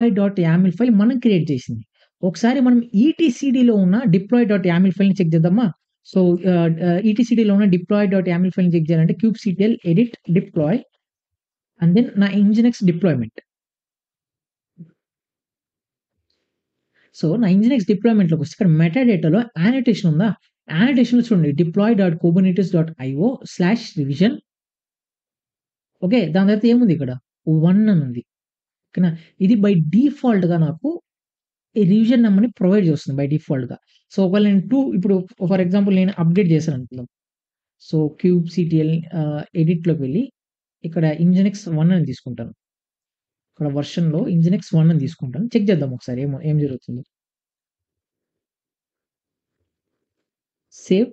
Dot యామిల్ file మనం create చేసింది. ఒకసారి మనం ఈటీసీడీలో ఉన్న డిప్లాయ్.యామిల్ ఫైల్‌ని చెక్ చేద్దామా? సో, ఈటీసీడీలో ఉన్న డిప్లాయ్.యామిల్ ఫైల్‌ని చెక్ చేయాలంటే kubectl edit deploy and then నా ఇంజినెక్స్ డిప్లాయ్‌మెంట్. సో, నా ఇంజినెక్స్ డిప్లాయ్‌మెంట్‌లోకొస్తే ఇక్కడ మెటాడేటాలో యానోటేషన్ ఉందా? యానోటేషన్‌లో చూడండి deploy.kubernetes.io/revision. ఓకే. దాని తర్వాత ఏముంది ఇక్కడ 1 అని ఉంది. ఓకేనా? ఇది బై డిఫాల్ట్‌గా నాకు ఈ రివిజన్ నంబర్‌ని ప్రొవైడ్ చేస్తుంది బై డిఫాల్ట్‌గా. సో, ఒకవేళ నేను 2 ఇప్పుడు ఫర్ ఎగ్జాంపుల్ నేను అప్‌డేట్ చేశాననుకుందాం. సో, kubectl ఎడిట్‌లోకి వెళ్లి ఇక్కడ ఇంజినెక్స్ 1 అని తీసుకుంటాను. ఇక్కడ వెర్షన్‌లో ఇంజినెక్స్ 1 అని తీసుకుంటాను. చెక్ చేద్దాం ఒకసారి ఏం జరుగుతుందో. సేవ్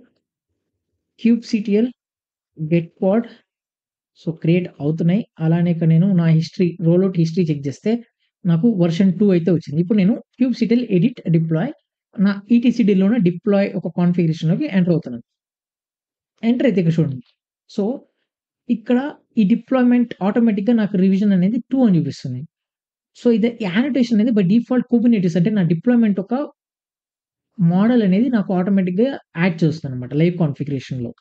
kubectl గెట్ పాడ్. సో, క్రియేట్ అవుతున్నాయి. అలానే ఇక్కడ నేను నా రోల్అవుట్ హిస్టరీ చెక్ చేస్తే నాకు వెర్షన్ 2 అయితే వచ్చింది. ఇప్పుడు నేను kubectl ఎడిట్ డిప్లాయ్ నా ఈటీసీడీలోనే డిప్లాయ్ ఒక కాన్ఫిగరేషన్‌లోకి ఎంటర్ అవుతున్నాను. ఎంటర్ అయితే ఇక్కడ చూడండి. సో, ఇక్కడ ఈ డిప్లాయ్‌మెంట్ ఆటోమేటిక్‌గా నాకు రివిజన్ అనేది 2 అని చూపిస్తుంది. సో, ఇది యానోటేషన్ అనేది బై డిఫాల్ట్ కుబర్నెటిస్ అంటే నా డిప్లాయ్‌మెంట్ ఒక మోడల్ అనేది నాకు ఆటోమేటిక్‌గా యాడ్ చేస్తుందన్నమాట లైవ్ కాన్ఫిగరేషన్‌లో.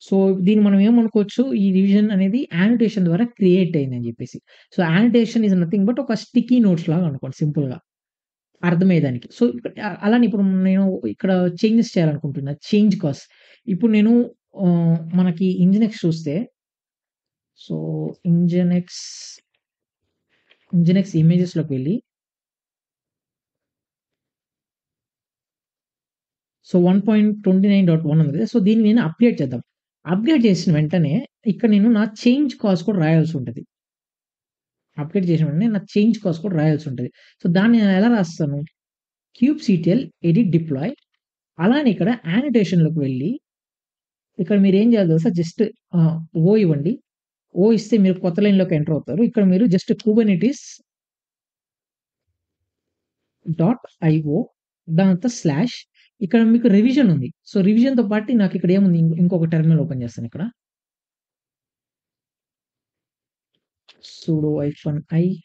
సో, దీన్ని మనం ఏమనుకోవచ్చు, ఈ రివిజన్ అనేది యానోటేషన్ ద్వారా క్రియేట్ అయిందని జెప్పేసి. So, annotation is nothing but ఒక స్టిక్కీ నోట్స్ లాగా అనుకోండి సింపుల్‌గా అర్థమయ్యేదానికి. సో, అలానే ఇప్పుడు నేను ఇక్కడ చేంజెస్ చేయాలనుకుంటున్నా. Change cost. ఇప్పుడు నేను మనకి ఇంజినెక్స్ చూస్తే సో, ఇంజినెక్స్, ఇంజినెక్స్ ఇమేజెస్‌లోకి వెళ్లి సో, 1.29.1 ఉంది కదా! సో, దీన్ని నేను అప్‌డేట్ చేద్దాం. అప్‌డేట్ చేసిన వెంటనే ఇక్కడ నేను నా చేంజ్ కాస్ట్ కూడా రాయాల్సుంటది. అప్‌డేట్ చేసిన వెంటనే నా చేంజ్ కాస్ట్ కూడా రాయాల్సుంటది. సో, దాన్ని నేను ఎలా రాస్తాను? kubectl ఎడిట్ డిప్లాయ్ అలానే ఇక్కడ యానోటేషన్‌లోకి వెళ్లి ఇక్కడ మీరేం చేయాలో తెలుసా? జస్ట్ ఆహ్, ఓ ఇవ్వండి. ఓ ఇస్తే మీరు కొత్త లైన్‌లోకి ఎంటర్ అవుతారు. ఇక్కడ మీరు జస్ట్ kubernetes .io దాని తర్వాత స్లాష్ ఇక్కడ మీకు రివిజన్ ఉంది. సో, రివిజన్‌తో పాటు నాకిక్కడ ఏముంది ఇంకొక టెర్మినల్ ఓపెన్ చేస్తాను ఇక్కడ. sudo -i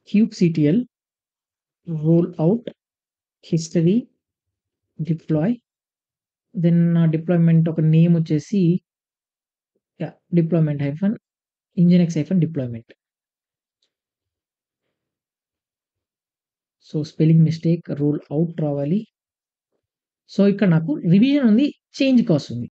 kubectl rollout history deploy then నా డిప్లాయ్‌మెంట్ ఒక నేమ్ వచ్చేసి deployment hyphen nginx hyphen deployment. So, spelling mistake roll out రావాలి. సో, ఇక్కడ నాకు రివిజన్ ఉంది. చేంజ్ కాస్ట్ ఉంది.